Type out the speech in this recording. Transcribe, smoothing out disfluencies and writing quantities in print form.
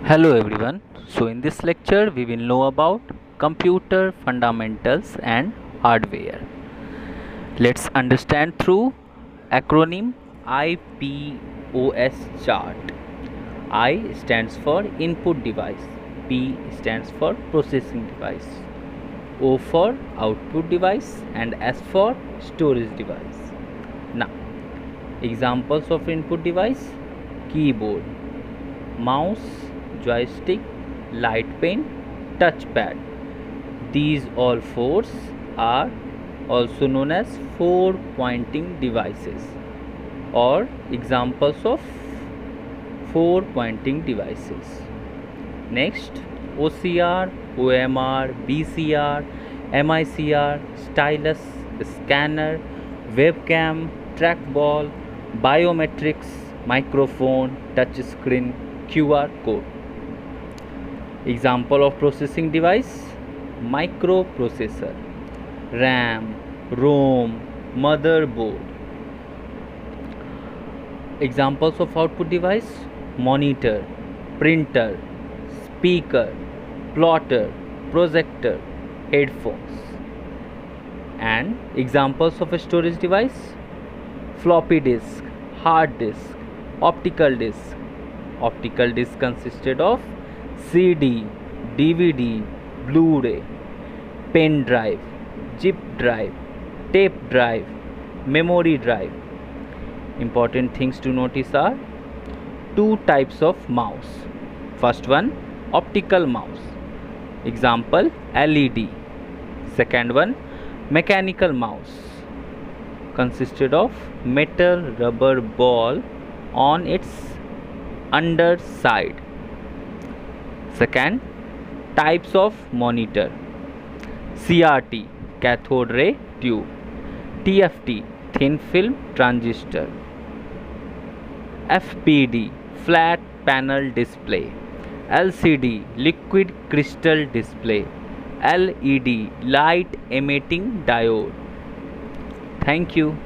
Hello everyone. So in this lecture we will know about computer fundamentals and hardware. Let's understand through acronym IPOS chart. I stands for input device, P stands for processing device, O for output device and S for storage device. Now, examples of input device: keyboard, mouse, joystick, light pen, touchpad. These all fours are also known as four pointing devices or examples of four pointing devices. Next, OCR, OMR, BCR, MICR, stylus, scanner, webcam, trackball, biometrics, microphone, touch screen, QR code. Example of processing device: microprocessor, RAM, ROM, motherboard. Examples of output device: monitor, printer, speaker, plotter, projector, headphones. And examples of a storage device: floppy disk, hard disk, optical disk. Optical disk consisted of CD, DVD, Blu-ray, pen drive, zip drive, tape drive, memory drive. Important things to notice are two types of mouse. First one, optical mouse. Example, LED. Second one, mechanical mouse. Consisted of metal rubber ball on its underside. Second, types of monitor: CRT, cathode ray tube, TFT, thin film transistor, FPD, flat panel display, LCD, liquid crystal display, LED, light emitting diode. Thank you.